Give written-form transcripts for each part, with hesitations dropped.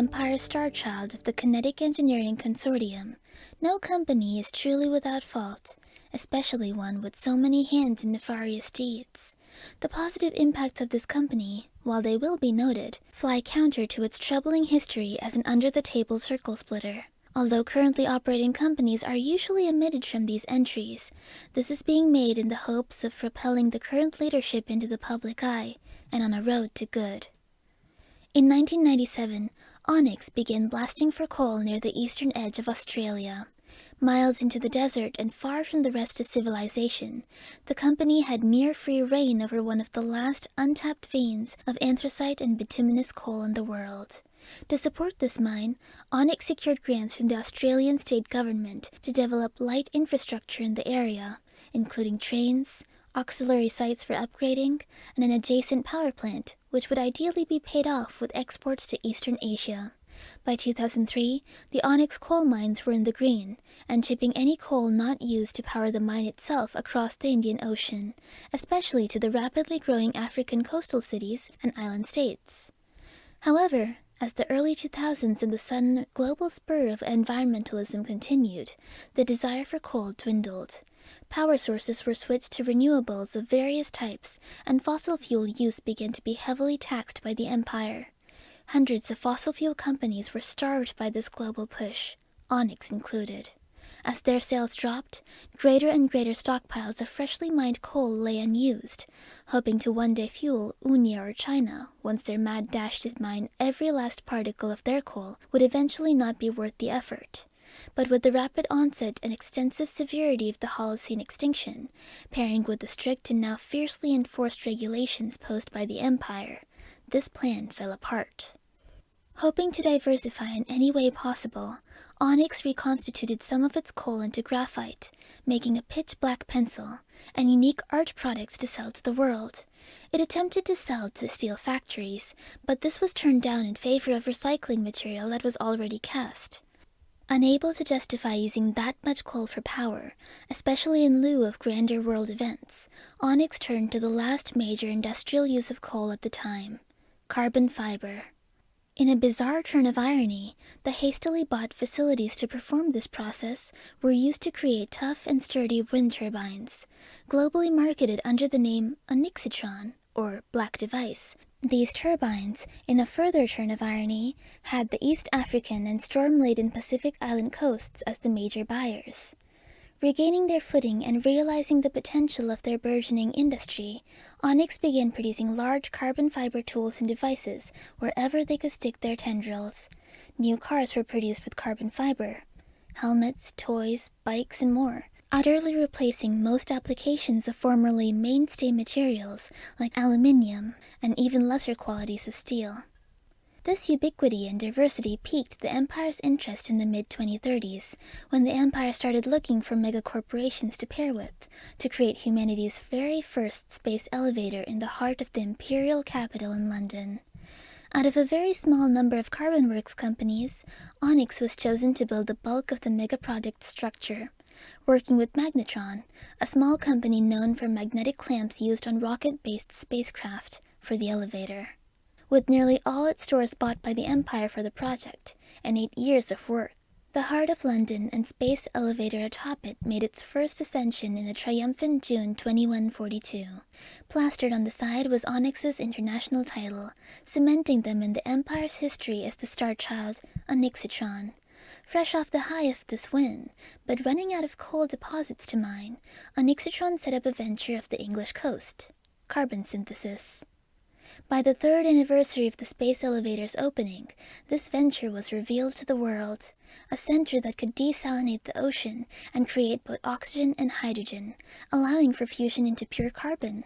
Empire's star child of the Kinetic Engineering Consortium, no company is truly without fault, especially one with so many hands in nefarious deeds. The positive impacts of this company, while they will be noted, fly counter to its troubling history as an under-the-table circle splitter. Although currently operating companies are usually omitted from these entries, this is being made in the hopes of propelling the current leadership into the public eye and on a road to good. In 1997, Onyx began blasting for coal near the eastern edge of Australia. Miles into the desert and far from the rest of civilization, the company had near-free reign over one of the last untapped veins of anthracite and bituminous coal in the world. To support this mine, Onyx secured grants from the Australian state government to develop light infrastructure in the area, including trains, auxiliary sites for upgrading, and an adjacent power plant, which would ideally be paid off with exports to Eastern Asia. By 2003, the Onyx coal mines were in the green, and shipping any coal not used to power the mine itself across the Indian Ocean, especially to the rapidly growing African coastal cities and island states. However, as the early 2000s and the sudden global spur of environmentalism continued, the desire for coal dwindled. Power sources were switched to renewables of various types, and fossil fuel use began to be heavily taxed by the empire. Hundreds of fossil fuel companies were starved by this global push, Onyx included. As their sales dropped, greater and greater stockpiles of freshly mined coal lay unused, hoping to one day fuel Unia or China once their mad dash to mine every last particle of their coal would eventually not be worth the effort. But with the rapid onset and extensive severity of the Holocene extinction, pairing with the strict and now fiercely enforced regulations posed by the empire, this plan fell apart. Hoping to diversify in any way possible, Onyx reconstituted some of its coal into graphite, making a pitch-black pencil, and unique art products to sell to the world. It attempted to sell to steel factories, but this was turned down in favor of recycling material that was already cast. Unable to justify using that much coal for power, especially in lieu of grander world events, Onyx turned to the last major industrial use of coal at the time: carbon fiber. In a bizarre turn of irony, the hastily bought facilities to perform this process were used to create tough and sturdy wind turbines, globally marketed under the name Onyxitron, or Black Device. These turbines, in a further turn of irony, had the East African and storm-laden Pacific Island coasts as the major buyers. Regaining their footing and realizing the potential of their burgeoning industry, Onyx began producing large carbon fiber tools and devices wherever they could stick their tendrils. New cars were produced with carbon fiber, helmets, toys, bikes, and more, utterly replacing most applications of formerly mainstay materials like aluminium and even lesser qualities of steel. This ubiquity and diversity piqued the Empire's interest in the mid-2030s, when the Empire started looking for megacorporations to pair with, to create humanity's very first space elevator in the heart of the Imperial capital in London. Out of a very small number of carbon works companies, Onyx was chosen to build the bulk of the mega-project structure, working with Magnetron, a small company known for magnetic clamps used on rocket-based spacecraft, for the elevator. With nearly all its stores bought by the Empire for the project, and 8 years of work, the heart of London and space elevator atop it made its first ascension in the triumphant June 2142. Plastered on the side was Onyx's international title, cementing them in the Empire's history as the star child, Onyxitron. Fresh off the high of this win, but running out of coal deposits to mine, Onyxitron set up a venture off the English coast: carbon synthesis. By the 3rd anniversary of the space elevator's opening, this venture was revealed to the world, a center that could desalinate the ocean and create both oxygen and hydrogen, allowing for fusion into pure carbon.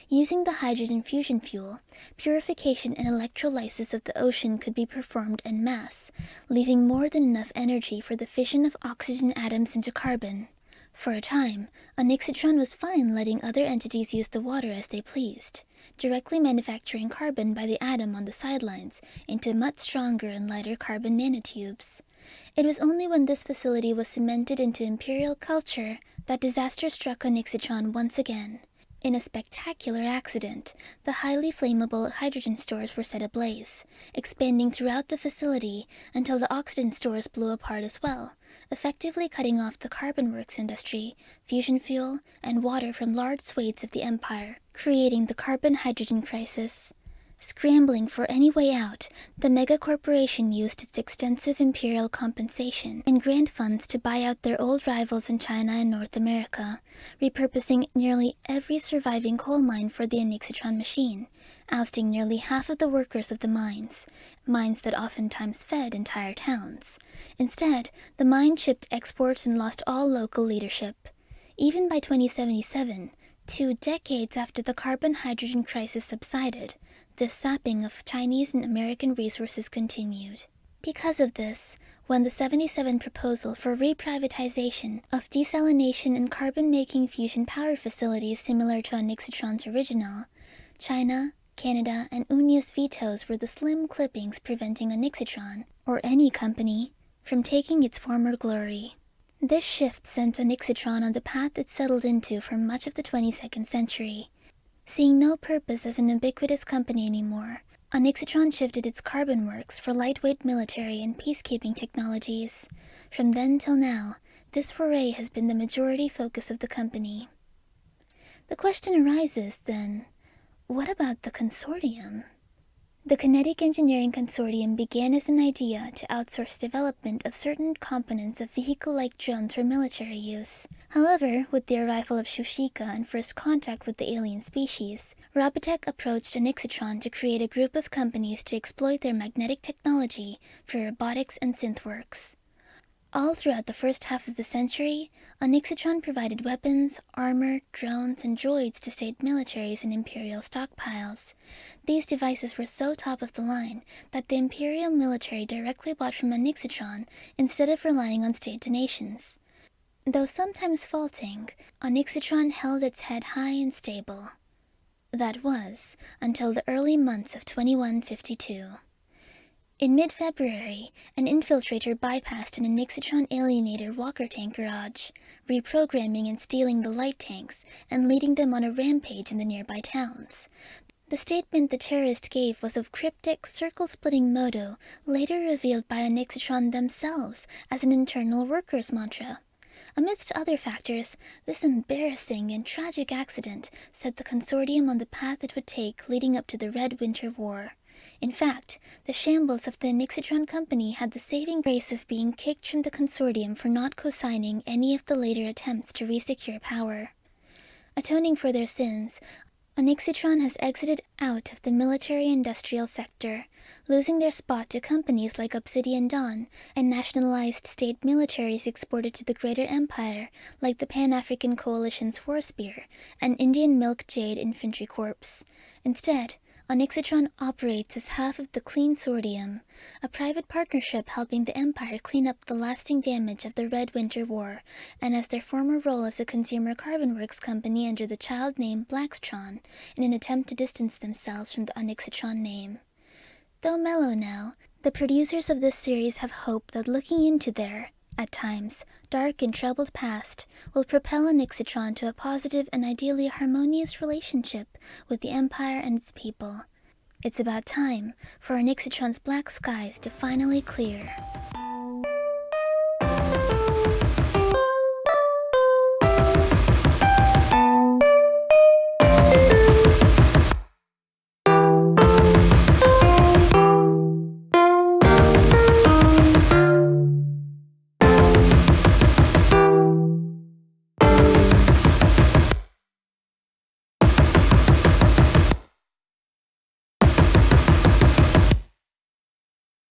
Using the hydrogen fusion fuel, purification and electrolysis of the ocean could be performed en masse, leaving more than enough energy for the fission of oxygen atoms into carbon. For a time, Onyxitron was fine letting other entities use the water as they pleased, directly manufacturing carbon by the atom on the sidelines into much stronger and lighter carbon nanotubes. It was only when this facility was cemented into Imperial culture that disaster struck Onyxitron once again. In a spectacular accident, the highly flammable hydrogen stores were set ablaze, expanding throughout the facility until the oxygen stores blew apart as well, effectively cutting off the carbon works industry, fusion fuel, and water from large swathes of the empire, creating the carbon-hydrogen crisis. Scrambling for any way out, the mega-corporation used its extensive imperial compensation and grant funds to buy out their old rivals in China and North America, repurposing nearly every surviving coal mine for the Onyxitron machine, ousting nearly half of the workers of the mines that oftentimes fed entire towns. Instead, the mine shipped exports and lost all local leadership. Even by 2077, 2 decades after the carbon-hydrogen crisis subsided, the sapping of Chinese and American resources continued. Because of this, when the 77 proposal for reprivatization of desalination and carbon-making fusion power facilities similar to Onyxitron's original, China, Canada, and UNIA's vetoes were the slim clippings preventing Onyxitron, or any company, from taking its former glory. This shift sent Onyxitron on the path it settled into for much of the 22nd century. Seeing no purpose as an ubiquitous company anymore, Onyxitron shifted its carbon works for lightweight military and peacekeeping technologies. From then till now, this foray has been the majority focus of the company. The question arises, then, what about the consortium? The Kinetic Engineering Consortium began as an idea to outsource development of certain components of vehicle-like drones for military use. However, with the arrival of Shushika and first contact with the alien species, Robotech approached Onyxitron to create a group of companies to exploit their magnetic technology for robotics and synthworks. All throughout the first half of the century, Onyxitron provided weapons, armor, drones, and droids to state militaries and Imperial stockpiles. These devices were so top of the line that the Imperial military directly bought from Onyxitron instead of relying on state donations. Though sometimes faulting, Onyxitron held its head high and stable. That was, until the early months of 2152. In mid-February, an infiltrator bypassed an Onyxitron alienator walker tank garage, reprogramming and stealing the light tanks and leading them on a rampage in the nearby towns. The statement the terrorist gave was of cryptic, circle-splitting motto, later revealed by Onyxitron themselves as an internal workers' mantra. Amidst other factors, this embarrassing and tragic accident set the consortium on the path it would take leading up to the Red Winter War. In fact, the shambles of the Onyxitron company had the saving grace of being kicked from the consortium for not co-signing any of the later attempts to resecure power. Atoning for their sins, Onyxitron has exited out of the military-industrial sector, losing their spot to companies like Obsidian Dawn and nationalized state militaries exported to the greater empire like the Pan-African Coalition's Warspear and Indian Milk Jade Infantry Corps. Instead, Onyxitron operates as half of the Clean Sortium, a private partnership helping the Empire clean up the lasting damage of the Red Winter War, and as their former role as a consumer carbon works company under the child name Blackstron, in an attempt to distance themselves from the Onyxitron name. Though mellow now, the producers of this series have hope that looking into their, at times, dark and troubled past will propel Onyxitron to a positive and ideally harmonious relationship with the Empire and its people. It's about time for Onyxitron's black skies to finally clear.